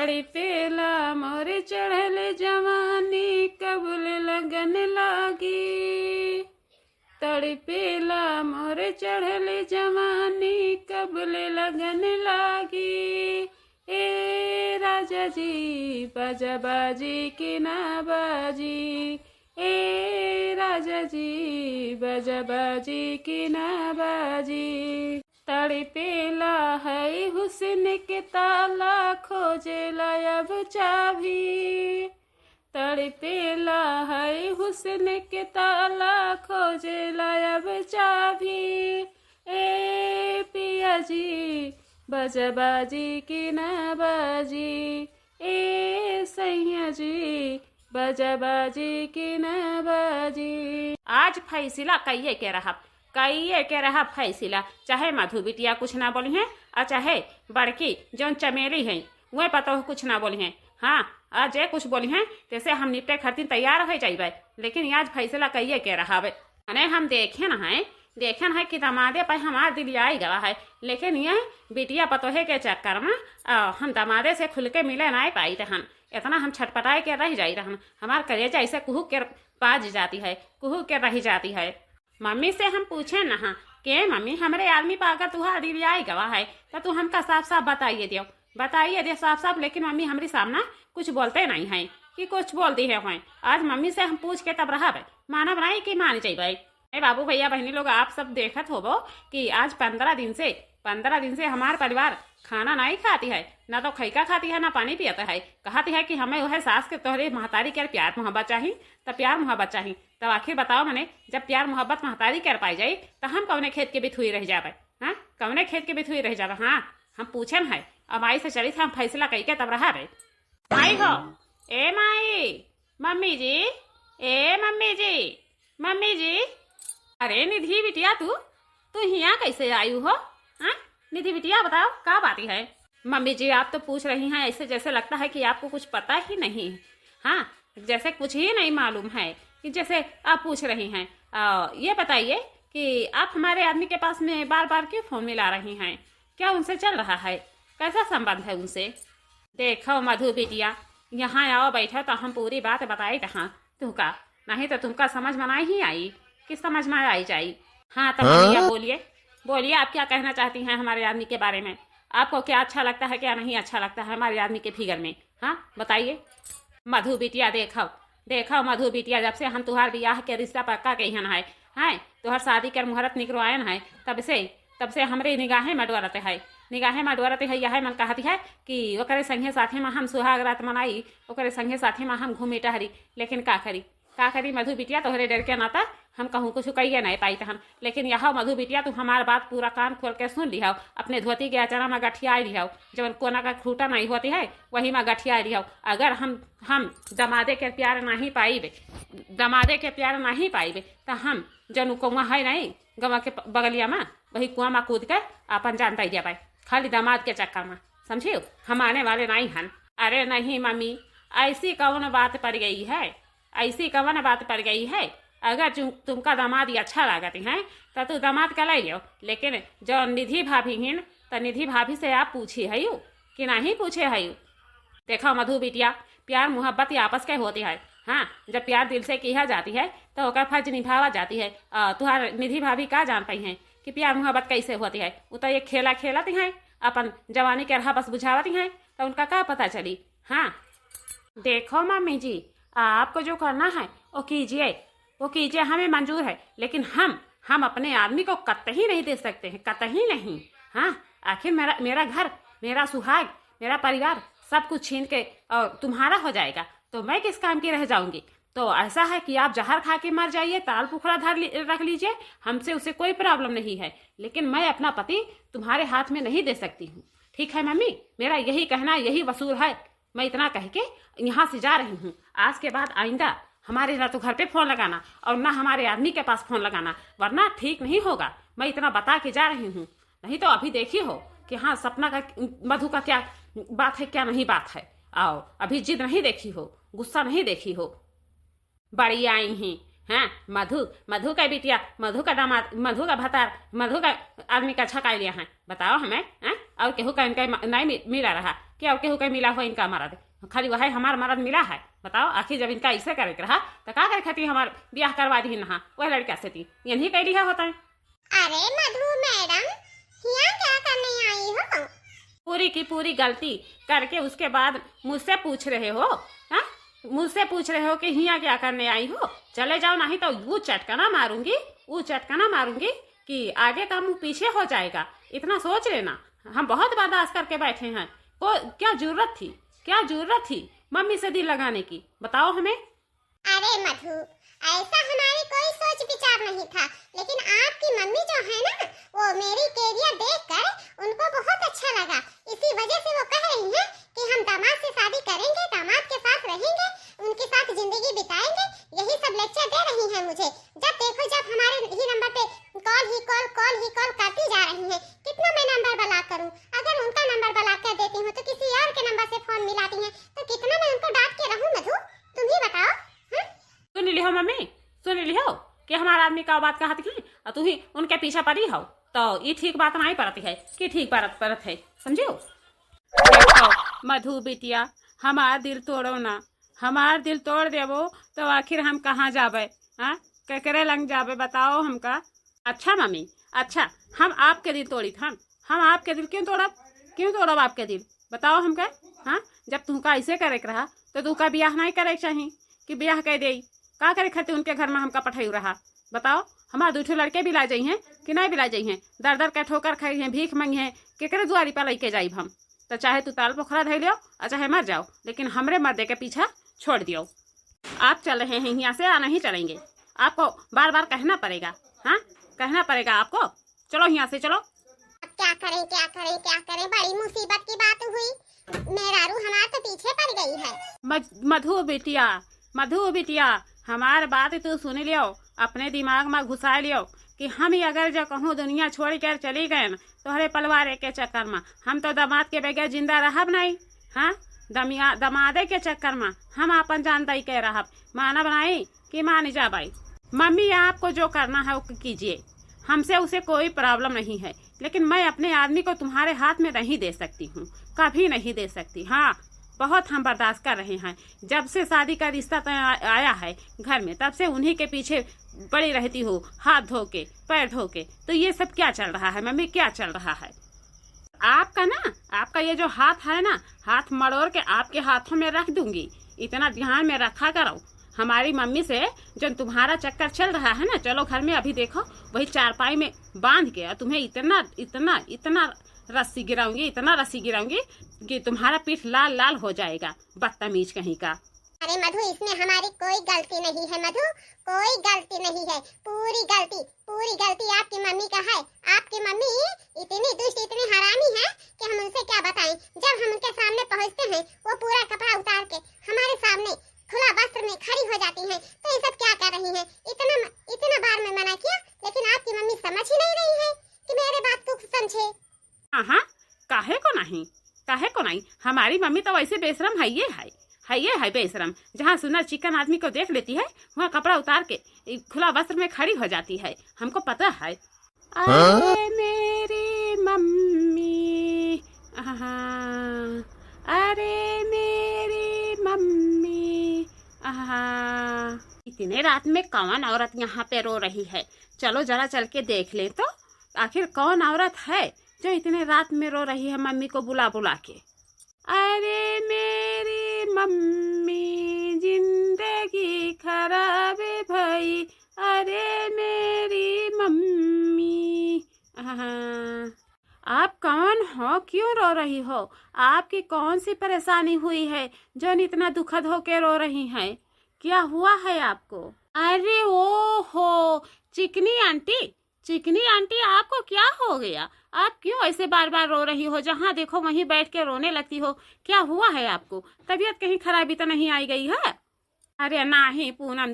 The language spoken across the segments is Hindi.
तड़पेला मोरे चढ़ल जवानी कबूल लगन लागी। तड़पेला मोरे चढ़ल जवानी कबूल लगन लागी। ए राजा जी बाजा बाजी कि ना बाजी। ए राजा जी बाजा बाजी कि ना बाजी। तड़पेला है हुस्न के ताला खोजेला अब चाभी। तड़पेला है हुस्न के ताला खोजेला अब चाभी। ए पिया जी बाजा बाजी कि ना बाजी। ए सैया जी बाजा बाजी कि ना बाजी। आज फैसला कहिए के रहा फैसला। चाहे मधु बिटिया कुछ ना बोली हैं और चाहे बड़की जौन चमेली हैं वह पता हो कुछ ना बोली हैं। हाँ आज ये कुछ बोली हैं जैसे हम निपटे खरती तैयार हो जाइबे, लेकिन आज फैसला कहिए के रहा बे। अने हम देखे है कि दमादे पर हमार दिल आई गवा है, लेकिन यह बिटिया पतोहे के चक्कर में हम दमादे से खुल के मिले ना पाई रहन। इतना हम छटपटाए के रह जाई रहन। हमार कलेजा ऐसे कुहू के बाज जाती है, कुहू के रह जाती है। मम्मी से हम पूछे ना कि मम्मी हमारे आदमी पर अगर तुहार दिल आई गवा है तो तू हमका साफ साफ बताइए दे साफ साफ। लेकिन मम्मी हमारे सामना कुछ बोलते नहीं है कि कुछ बोलती है। आज मम्मी से हम पूछ के तब रहा मानव नहीं कि मान चाहिए। बाबू भैया बहनी लोग आप सब देखत होबो कि आज 15 दिन से हमार परिवार खाना नहीं खाती है, ना तो खैका खाती है ना पानी पियाता है। कहती है कि हमें वह सास के तोहरे महतारी के प्यार मोहब्बत चाहिए तो प्यार मोहब्बत चाहिए। तो आखिर बताओ मैंने जब प्यार मोहब्बत महतारी कर पाई जाए तो हम कौने खेत के बिथुई रह जावे। हाँ कौने खेत के बिथुई रह जावे। हाँ हम पूछन है अब आई से चली हम फैसला कही के तब रहा रे। माई हो ए माई मम्मी जी ए मम्मी जी। अरे निधि बिटिया तू यहाँ कैसे आई हो। हाँ निधि बिटिया बताओ क्या बात है। मम्मी जी आप तो पूछ रही हैं ऐसे जैसे लगता है कि आपको कुछ पता ही नहीं है। हाँ जैसे कुछ ही नहीं मालूम है कि जैसे आप पूछ रही हैं। ये बताइए कि आप हमारे आदमी के पास में बार बार क्यों फोन मिला रही हैं। क्या उनसे चल रहा है, कैसा संबंध है उनसे। देखो मधु बिटिया यहाँ आओ बैठो तो हम पूरी बात बताई तहाँ तुमका, नहीं तो तुमका समझ में नहीं आई कि समझ में आई जाई। हाँ तो भैया बोलिए आप क्या कहना चाहती हैं हमारे आदमी के बारे में। आपको क्या अच्छा लगता है क्या नहीं अच्छा लगता है हमारे आदमी के फिगर में। हाँ बताइए मधु बिटिया। देखो मधु बिटिया जब से हम तुहार बियाह के रिश्ता पक्का कहियन है तुहार शादी कर मुहूर्त निकलवायन है तब से हमरे निगाहें मडवरते है। यह मन कहती है कि ओकरे संगे साथी में हम सुहाग रात मनाई, ओकरे संगे साथी में हम घूमी टहरी। लेकिन का करी मधु बिटिया तोहरे डर के नाता हम कहूँ कुछ कहिए नहीं पाई तहन। लेकिन यह मधु बिटिया तू हमार बात पूरा कान खोल के सुन लिहाओ। अपने धोती के अचारा में गठिया लिहाओ, जब कोना का खूटा नहीं होती है वही में गठिया लिहाओ। अगर हम दमादे के प्यार नहीं पाइबे तो हम जनु कुआं है नहीं गवा के बगलिया में वही कुआं में कूद के अपन जानता ही जाए खाली दामाद के चक्कर में। समझियो हम आने वाले नहीं हन। अरे नहीं मम्मी ऐसी कौन बात पड़ गई है। अगर तुमका दामाद अच्छा लागती है तो तू दामाद का लाई लियो। लेकिन जो निधि भाभी हिन तो निधि भाभी से आप पूछी है कि नहीं पूछे है। देखो मधु बिटिया प्यार मोहब्बत आपस के होती है। हाँ जब प्यार दिल से किया जाती है तो ओकर फर्ज निभावा जाती है। तुहार निधि भाभी का जान पाई है कि प्यार मोहब्बत कैसे होती है। वो तो ये खेला खेलती हैं अपन जवानी के रहा बस बुझावती हैं तो उनका क्या पता चली। हाँ देखो मम्मी जी आपको जो करना है वो कीजिए हमें मंजूर है। लेकिन हम अपने आदमी को कतई नहीं दे सकते हैं, कतई नहीं। हाँ आखिर मेरा घर मेरा सुहाग मेरा परिवार सब कुछ छीन के तुम्हारा हो जाएगा तो मैं किस काम की रह जाऊंगी। तो ऐसा है कि आप जहर खा के मर जाइए, ताल पुखरा रख लीजिए, हमसे उसे कोई प्रॉब्लम नहीं है। लेकिन मैं अपना पति तुम्हारे हाथ में नहीं दे सकती हूँ। ठीक है मम्मी मेरा यही कहना यही वसूल है। मैं इतना कह के यहाँ से जा रही हूँ। आज के बाद आइंदा हमारे ना तो घर पे फोन लगाना और ना हमारे आदमी के पास फोन लगाना, वरना ठीक नहीं होगा। मैं इतना बता के जा रही हूँ, नहीं तो अभी देखी हो कि हाँ सपना का मधु का क्या बात है क्या नहीं बात है। आओ अभी जिद नहीं देखी हो, गुस्सा नहीं देखी हो। बड़ी आई ही हाँ मधु का बिटिया, मधु का दामाद, मधु का भतार, मधु का आदमी का छका लिया है। बताओ हमें और केहू का इनका नहीं मिला रहा कि और केहू का मिला हो इनका मरद, खाली वह हमारा मरद मिला है। बताओ आखिर जब इनका ऐसे करे रहा तो का करे खाती हमार ब्याह करवा दी नहा वह लड़का से थी यही कह लिया होता है। अरे मधु मैडम यहाँ क्या करने आई हो? पूरी की पूरी गलती करके उसके बाद मुझसे पूछ रहे हो? हाँ, मुझसे पूछ रहे हो कि यहाँ क्या करने आई हो? चले जाओ, नहीं तो वो चटकना मारूंगी कि आगे का मुंह पीछे हो जाएगा। इतना सोच लेना, हम बहुत बर्दाश्त करके बैठे हैं। को क्या जरूरत थी मम्मी से दिल लगाने की? बताओ हमें। अरे मधु ऐसा हमारी कोई सोच विचार नहीं था, लेकिन आपकी मम्मी जो है ना वो मेरी कैरियर देखकर उनको बहुत अच्छा लगा। इसी वजह से वो कह रही हैं कि हम दामाद से शादी करेंगे, दामाद के साथ रहेंगे, उनके साथ जिंदगी बिताएंगे। यही सब लेक्चर दे रही हैं मुझे। जब देखो जब हमारे ही नंबर पे कॉल ही कॉल करती जा रही हैं। कितना मैं नंबर ब्लॉक करूं? अगर उनका नंबर ब्लॉक कर देती हूं तो किसी और के नंबर से फोन मिलाती हैं, तो कितना मैं उनको डांट के रहूं? मधु तुम ही बताओ। सुन लियो मम्मी, सुन लियो कि हमारा आदमी का बात कहती है और तू ही उनके पीछे पड़ी हो, तो ये ठीक बात नहीं पड़ती है कि ठीक परत है, समझो? देखो मधु बिटिया, हमार दिल तोड़ो ना, हमार दिल तोड़ देवो तो आखिर हम कहाँ जाबे? हाँ, केकरे लंग जाबे बताओ हमका? अच्छा मम्मी, अच्छा हम आपके दिल तोड़ी हम आपके दिल क्यों तोड़ब आपके दिल? बताओ हमका। हाँ, जब तुमका ऐसे करे रहा तो तुमका ब्याह नहीं करे चाहिए कि ब्याह कह दे? का करे खातिर उनके घर में हमका पठाई रहा? बताओ, हमारे दूठे लड़के भी ला जाइ हैं कि नहीं भी ला जाइ हैं? दर के ठोकर खाई हैं, भीख मंगी हैं, केकरे दुआरी पर लेके जाइब हम? तो चाहे तू ताल पोखरा धै लियो और चाहे मर जाओ, लेकिन हमरे मर्दे के पीछा छोड़ दियो। आप चल रहे हैं यहाँ से, आ नहीं चलेंगे। आपको बार बार कहना पड़ेगा। हाँ, कहना पड़ेगा आपको। चलो यहाँ से चलो। अब क्या करें? बड़ी मुसीबत की बात हुई। मेरा रू हमारे तो पीछे पड़ गई है। मधु बिटिया हमार बात तू सुन लियो, अपने दिमाग में घुसा लियो कि हम ही अगर जो कहूँ दुनिया छोड़ कर चली गए न तोहरे परिवार के चक्कर में हम तो दामाद के बगैर जिंदा रहब नहीं। हाँ, दमादे के चक्कर में हम अपन जान दई के रहब, मानब नहीं कि मान जा भाई। मम्मी आपको जो करना है वो कीजिए, हमसे उसे कोई प्रॉब्लम नहीं है, लेकिन मैं अपने आदमी को तुम्हारे हाथ में नहीं दे सकती हूँ, कभी नहीं दे सकती। हाँ, बहुत हम बर्दाश्त कर रहे हैं। जब से शादी का रिश्ता आया है घर में, तब से उन्हीं के पीछे पड़ी रहती हो, हाथ धो के पैर धो के। तो ये सब क्या चल रहा है मम्मी, क्या चल रहा है? आपका ये जो हाथ है ना, हाथ मरोड़ के आपके हाथों में रख दूंगी। इतना ध्यान में रखा करो। हमारी मम्मी से जो तुम्हारा चक्कर चल रहा है ना, चलो घर में अभी देखो वही चारपाई में बांध के तुम्हें इतना रस्सी गिराऊंगी कि तुम्हारा पीठ लाल लाल हो जाएगा, बदतमीज कहीं का। अरे मधु, इसमें हमारी कोई गलती नहीं है मधु, कोई गलती नहीं है। पूरी गलती आपकी मम्मी का है। आपकी मम्मी इतनी दुष्ट, इतनी हरामी है कि हम उनसे क्या बताएं। जब हम उनके सामने पहुंचते हैं वो पूरा कपड़ा उतार के हमारे सामने खुला वस्त्र में खड़ी हो जाती हैं। तो ये सब क्या कर रही हैं? इतना बार मैं मना किया, लेकिन आपकी मम्मी समझ ही नहीं रही है कि मेरे बात को समझे। हाँ, काहे को नहीं, हमारी मम्मी तो वैसे बेशरम है, ये है बेशरम। जहाँ सुंदर चिकन आदमी को देख लेती है वहाँ कपड़ा उतार के खुला वस्त्र में खड़ी हो जाती है, हमको पता है। अरे मेरी मम्मी, अरे मेरी मम्मी, इतने रात में कौन औरत यहाँ पे रो रही है? चलो जरा चल के देख ले तो, आखिर कौन औरत है जो इतने रात में रो रही है मम्मी को बुला बुला के। अरे मेरी मम्मी जिंदगी खराब भई, अरे मेरी मम्मी। आप कौन हो? क्यों रो रही हो? आपकी कौन सी परेशानी हुई है जो इतना दुखद होके रो रही हैं? क्या हुआ है आपको? अरे ओ हो, चिकनी आंटी आपको क्या हो गया? आप क्यों ऐसे बार बार रो रही हो? जहाँ देखो वहीं बैठ के रोने लगती हो। क्या हुआ है आपको? तबीयत कहीं खराबी तो नहीं आई गई है? अरे नहीं पूनम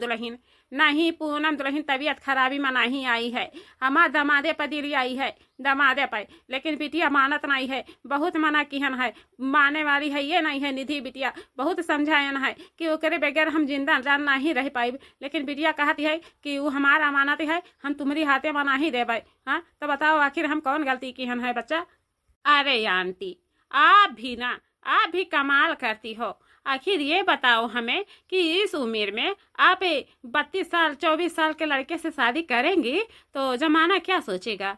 दुल्हन, तबीयत खराबी में नहीं आई है। हमार दमादे पर दिली आई है, दमादे पर। लेकिन बिटिया मानत नहीं है, बहुत मना किहन है, माने वाली है ये नहीं है। निधि बिटिया बहुत समझायन है कि ओकरे बगैर हम जिंदा जान नहीं रह पाइब, लेकिन बिटिया कहती है कि वो हमारा अमानत है, हम तुम्हारी हाथे में नहीं देबै। हाँ, तो बताओ आखिर हम कौन गलती किहन है बच्चा? अरे आंटी, आप भी कमाल करती हो। आखिर ये बताओ हमें कि इस उम्र में आप 32 साल 24 साल के लड़के से शादी करेंगी तो जमाना क्या सोचेगा।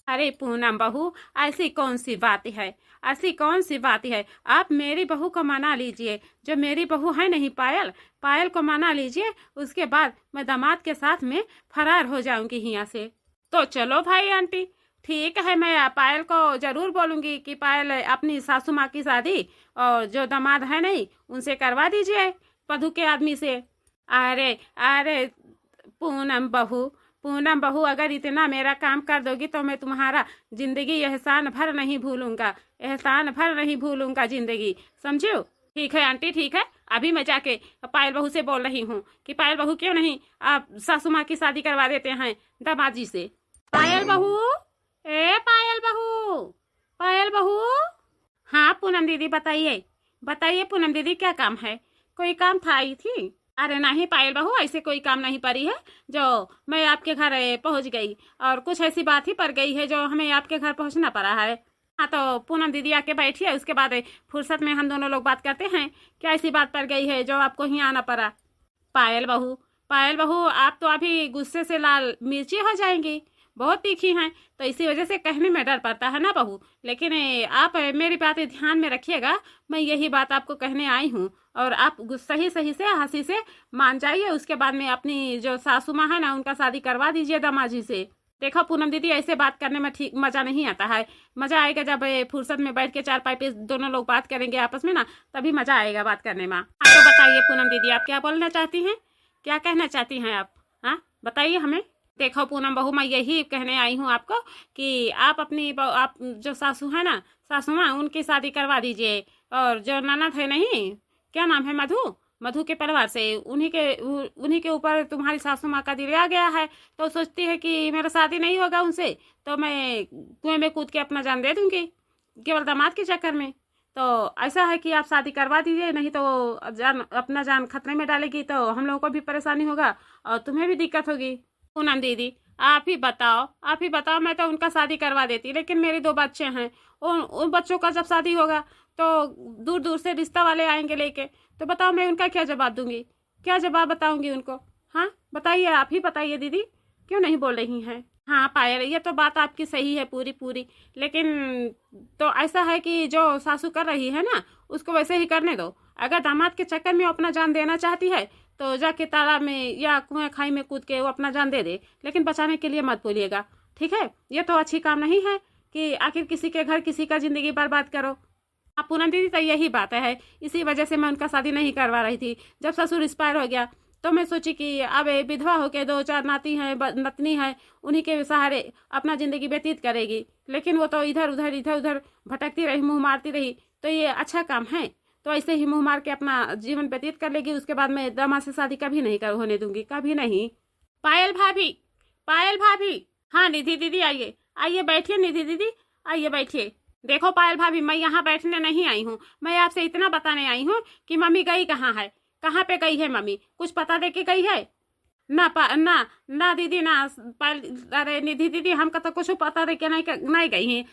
अरे पूनम बहू, ऐसी कौन सी बात है, ऐसी कौन सी बात है। आप मेरी बहू को मना लीजिए, जो मेरी बहू है नहीं पायल, पायल को मना लीजिए। उसके बाद मैं दामाद के साथ में फरार हो जाऊंगी यहाँ से। तो चलो भाई आंटी, ठीक है, मैं पायल को जरूर बोलूंगी कि पायल अपनी सासू माँ की शादी और जो दामाद है नहीं उनसे करवा दीजिए, पधु के आदमी से। अरे अरे पूनम बहू, अगर इतना मेरा काम कर दोगी तो मैं तुम्हारा जिंदगी एहसान भर नहीं भूलूंगा, एहसान भर नहीं भूलूंगा जिंदगी, समझो। ठीक है आंटी, ठीक है, अभी मैं जाके पायल बहू से बोल रही हूँ कि पायल बहू क्यों नहीं आप सासू माँ की शादी करवा देते हैं दामाजी से। पायल बहू, ए पायल बहू, पायल बहू। हाँ पूनम दीदी, बताइए बताइए पूनम दीदी, क्या काम है? कोई काम था, आई थी? अरे नहीं पायल बहू, ऐसे कोई काम नहीं पड़ी है जो मैं आपके घर पहुंच गई, और कुछ ऐसी बात ही पड़ गई है जो हमें आपके घर पहुंचना पड़ा है। हाँ तो पूनम दीदी आके बैठी है, उसके बाद फुर्सत में हम दोनों लोग बात करते हैं। क्या ऐसी बात पड़ गई है जो आपको ही आना पड़ा? पायल बहू, आप तो अभी गुस्से से लाल मिर्ची हो जाएंगी, बहुत तीखी हैं, तो इसी वजह से कहने में डर पड़ता है ना बहू। लेकिन आप मेरी बातें ध्यान में रखिएगा, मैं यही बात आपको कहने आई हूँ, और आप सही सही से हंसी से मान जाइए। उसके बाद में अपनी जो सासू माँ है ना उनका शादी करवा दीजिए दामाजी से। देखो पूनम दीदी, ऐसे बात करने में ठीक मजा नहीं आता है। मजा आएगा जब फुर्सत में बैठ के चारपाई पे दोनों लोग बात करेंगे आपस में ना, तभी मजा आएगा बात करने में। हाँ तो बताइए पूनम दीदी, आप क्या बोलना चाहती हैं, क्या कहना चाहती हैं आप? हाँ बताइए हमें। देखो पूनम बहू, मैं यही कहने आई हूँ आपको कि आप आप जो सासू है ना, सासू माँ, उनकी शादी करवा दीजिए। और जो ननद है नहीं, क्या नाम है, मधु के परिवार से, उन्हीं के ऊपर तुम्हारी सासू माँ का दिल आ गया है, तो सोचती है कि मेरा शादी नहीं होगा उनसे तो मैं कुएं में कूद के अपना जान दे दूंगी केवल दामाद के चक्कर में। तो ऐसा है कि आप शादी करवा दीजिए, नहीं तो अपना जान खतरे में डालेगी, तो हम लोगों को भी परेशानी होगा और तुम्हें भी दिक्कत होगी। पूनम दीदी आप ही बताओ, मैं तो उनका शादी करवा देती, लेकिन मेरे 2 बच्चे हैं, उन बच्चों का जब शादी होगा तो दूर दूर से रिश्ता वाले आएंगे लेके, तो बताओ मैं उनका क्या जवाब दूंगी, क्या जवाब बताऊंगी उनको? हाँ बताइए, आप ही बताइए दीदी, क्यों नहीं बोल रही हैं? हाँ पायल, ये तो बात आपकी सही है पूरी, लेकिन तो ऐसा है कि जो सासू कर रही है ना उसको वैसे ही करने दो। अगर दामाद के चक्कर में अपना जान देना चाहती है तो जाके तालाब में या कुएं खाई में कूद के वो अपना जान दे दे, लेकिन बचाने के लिए मत बोलिएगा, ठीक है? ये तो अच्छी काम नहीं है कि आखिर किसी के घर किसी का जिंदगी बर्बाद करो। हाँ पूनम दीदी, तो यही बात है, इसी वजह से मैं उनका शादी नहीं करवा रही थी। जब ससुर एक्सपायर हो गया तो मैं सोची कि अब विधवा होके 2-4 नाती हैं, नतनी है, उन्हीं के सहारे अपना जिंदगी व्यतीत करेगी। लेकिन वो तो इधर उधर भटकती रही, मुंह मारती रही, तो ये अच्छा काम है? तो ऐसे ही मुंह मार के अपना जीवन व्यतीत कर लेगी, उसके बाद मैं दामाद से शादी कभी नहीं होने दूंगी, कभी नहीं। पायल भाभी, हाँ निधि दीदी आइए बैठिए, निधि दीदी आइए बैठिए। देखो पायल भाभी, मैं यहाँ बैठने नहीं आई हूँ, मैं आपसे इतना बताने आई हूँ कि मम्मी गई कहाँ है, कहाँ पे गई है मम्मी, कुछ पता दे के गई है? ना दीदी ना पायल, अरे निधि दीदी, हमका तो कुछ पता दे के नहीं गई है।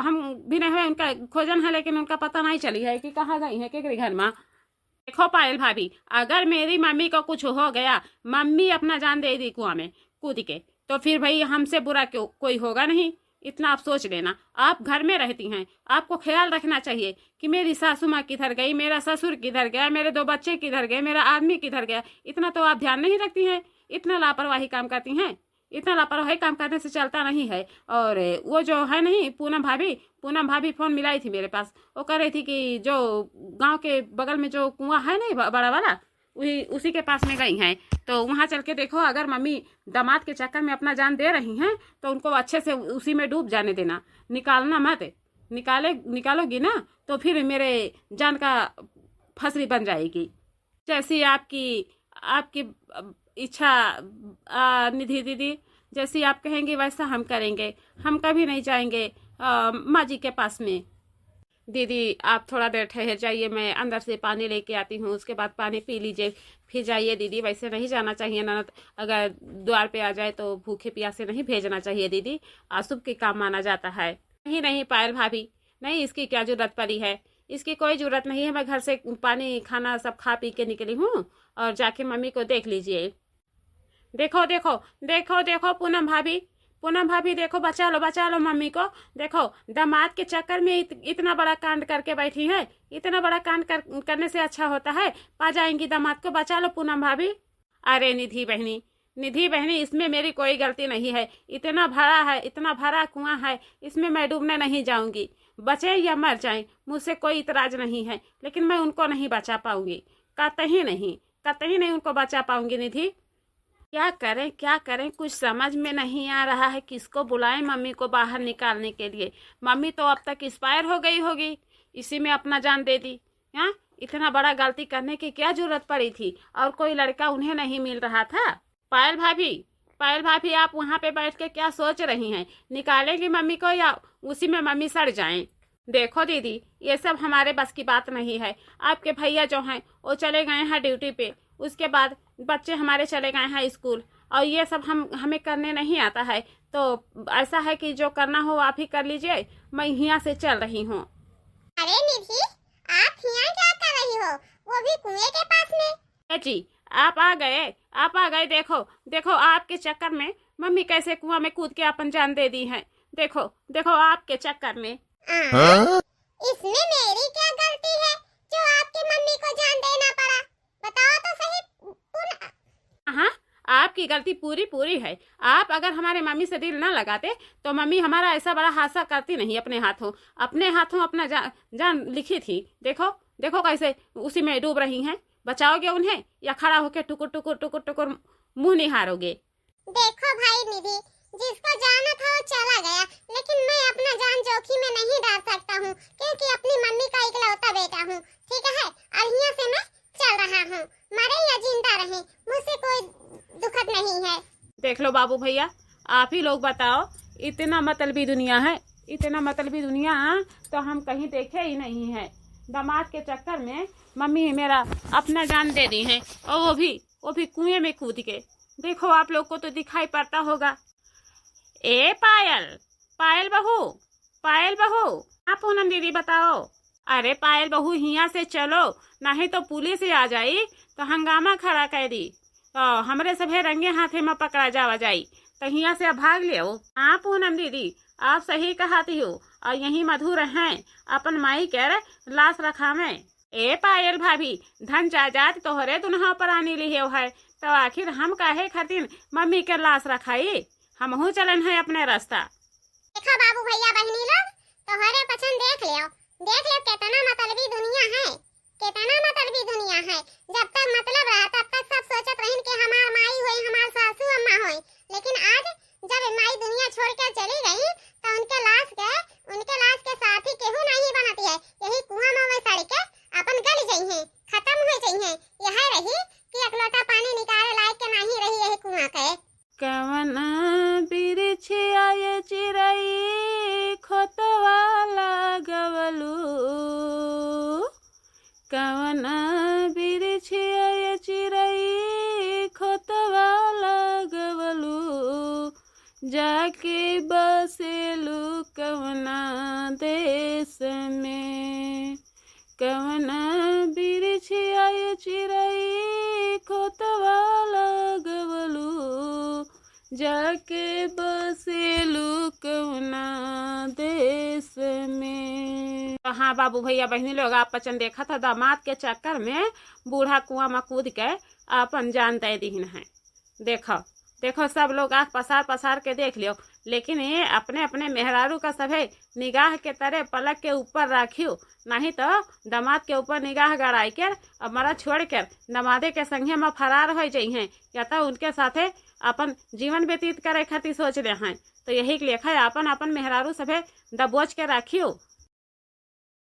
हम भी नहीं है, उनका खोजन है, लेकिन उनका पता नहीं चली है कि कहाँ गई है, के घर में। देखो पायल भाभी, अगर मेरी मम्मी को कुछ हो गया, मम्मी अपना जान दे दी कुआं में कूद के, तो फिर भाई हमसे बुरा क्यों कोई होगा नहीं, इतना आप सोच लेना। आप घर में रहती हैं, आपको ख्याल रखना चाहिए कि मेरी सासू माँ किधर गई, मेरा ससुर किधर गया, मेरे 2 बच्चे किधर गए, मेरा आदमी किधर गया, इतना तो आप ध्यान नहीं रखती हैं, इतना लापरवाही काम करती हैं। इतना लापरवाही काम करने से चलता नहीं है। और वो जो है नहीं पूनम भाभी फोन मिलाई थी मेरे पास, वो कह रही थी कि जो गांव के बगल में जो कुआं है नहीं बड़ा वाला, उसी के पास में गई हैं, तो वहाँ चल के देखो, अगर मम्मी दामाद के चक्कर में अपना जान दे रही हैं तो उनको अच्छे से उसी में डूब जाने देना, निकालना मत। निकालोगी ना तो फिर मेरे जान का फसरी बन जाएगी। जैसी आपकी इच्छा निधि दीदी, जैसी आप कहेंगे वैसा हम करेंगे, हम कभी नहीं जाएंगे माँ जी के पास में। दीदी आप थोड़ा देर ठहर जाइए, मैं अंदर से पानी लेके आती हूँ, उसके बाद पानी पी लीजिए फिर जाइए। दीदी वैसे नहीं जाना चाहिए, ननद अगर द्वार पे आ जाए तो भूखे प्यासे नहीं भेजना चाहिए दीदी, अशुभ के काम माना जाता है। नहीं नहीं पायल भाभी, नहीं, इसकी क्या जरूरत पड़ी है, इसकी कोई जरूरत नहीं है। मैं घर से पानी खाना सब खा पी के निकली हूँ, और जाके मम्मी को देख लीजिए। देखो देखो देखो देखो पूनम भाभी, पूनम भाभी देखो, बचा लो मम्मी को। देखो दामाद के चक्कर में इतना बड़ा कांड करके बैठी है। इतना बड़ा कांड करने से अच्छा होता है पा जाएंगी दामाद को। बचा लो पूनम भाभी। अरे निधि बहनी, निधि बहनी, इसमें मेरी कोई गलती नहीं है। इतना भरा है, इतना भरा कुआं है, इसमें मैं डूबने नहीं जाऊंगी। बचे या मर जाएं, मुझसे कोई इतराज नहीं है, लेकिन मैं उनको नहीं बचा पाऊंगी। कतई नहीं उनको बचा पाऊंगी निधि। क्या करें कुछ समझ में नहीं आ रहा है। किसको बुलाएं मम्मी को बाहर निकालने के लिए। मम्मी तो अब तक एक्सपायर हो गई होगी, इसी में अपना जान दे दी। हाँ, इतना बड़ा गलती करने की क्या जरूरत पड़ी थी, और कोई लड़का उन्हें नहीं मिल रहा था। पायल भाभी आप वहाँ पे बैठ के क्या सोच रही हैं? निकालेंगी मम्मी को या उसी में मम्मी सड़ जाएं? देखो दीदी, ये सब हमारे बस की बात नहीं है। आपके भैया जो हैं वो चले गए हैं ड्यूटी पे, उसके बाद बच्चे हमारे चले गए हैं स्कूल, और ये सब हमें करने नहीं आता है। तो ऐसा है कि जो करना हो आप ही कर लीजिए, मैं यहाँ से चल रही हूँ। अरे निधि, आप यहाँ क्या कर रही हो, वो भी कुएं के पास में? जी आप आ गए। देखो आपके चक्कर में मम्मी कैसे कुआं में कूद के अपन जान दे दी है। देखो आपके चक्कर में। इसमें मेरी क्या गलती है जो आपकी मम्मी को जान देना पड़ा? बताओ तो सही। हाँ, आपकी गलती पूरी है। आप अगर हमारे मम्मी से दिल न लगाते तो मम्मी हमारा ऐसा बड़ा हादसा करती नहीं। अपने हाथों अपना जान लिखी थी। देखो कैसे उसी में डूब रही हैं। बचाओगे उन्हें या खड़ा होकर टुकुर मुंह निहारोगे? देखो भाई निधि, जिसको जाना था वो चला गया, लेकिन मैं अपना जान जोखिम में नहीं डाल सकता हूँ, क्योंकि अपनी मम्मी का इकलौता बेटा हूँ। ठीक है, और यहाँ से मैं चल रहा हूँ, मरे या जिंदा रहे, मुझसे कोई दुखद नहीं है। देख लो बाबू भैया, आप ही लोग बताओ, इतना मतलबी दुनिया तो हम कहीं देखे ही नहीं है। दामाद के चक्कर में मम्मी मेरा अपना जान दे दी है, और वो भी कुएं में कूद के। देखो आप लोग को तो दिखाई पड़ता होगा। ए पायल बहू, हाँ पूनम दीदी बताओ। अरे पायल बहू, यहाँ से चलो, नहीं तो पुलिस आ जाई तो हंगामा खड़ा कर दी, तो हमरे सभे रंगे हाथे में पकड़ा जावा जाई। तो यहाँ से भाग लियो। हाँ पूनम दीदी, आप सही कहती हो, और यही मधुर हैं अपन माई कर लाश रखा में। ए पायल भाभी, धन जायदाद तोहरे दुल्हा पर आनी लियो है, तो आखिर हम काहे खातिर मम्मी के लाश रखाई? हमहू चलन है अपने रास्ता। देखो बाबू भैया बहनी लोग, तोहरे पसंद देख लियो कितना मतलबी दुनिया है। जब तक मतलब रहा तब तक सब सोचत रहिन कि हमार माई होई, हमार सासू अम्मा होई, लेकिन आज जब माई दुनिया छोड़ कर चली गई तो उनके लाश के साथी केहू नहीं बनती है। यही कुआं में सड़ के अपन गल गई है, खत्म हो गई है। यह रही कि अकलौता पानी निकाले लायक के नहीं रही यही कुआं के। कवना बिरछिया चिरई खोतवा लगवलू, कवना बिरछिया चिरई खोतवा लगवलू, जाके बसेलू कवना देश में। कवना बिरछिया चिरई खोतवा लगवलू, जाके बसेलू कवना देश में। हाँ बाबू भैया बहनी लोग, आप पचन देखा था, दामाद के चक्कर में बूढ़ा कुआं में कूद के अपन जान दे दीन है। देखो सब लोग आँख पसार के देख लियो, लेकिन ये अपने मेहरारू का सभे निगाह के तरह पलक के ऊपर रखियो, नहीं तो दामाद के ऊपर निगाह गड़ाई कर और मरा छोड़ कर दामादे के संगे में फरार हो जाइ हैं, या तो उनके साथे अपन जीवन व्यतीत करे खातिर सोच रहे हैं। तो यही लेखा अपन मेहरारू सभे दबोच के रखियो।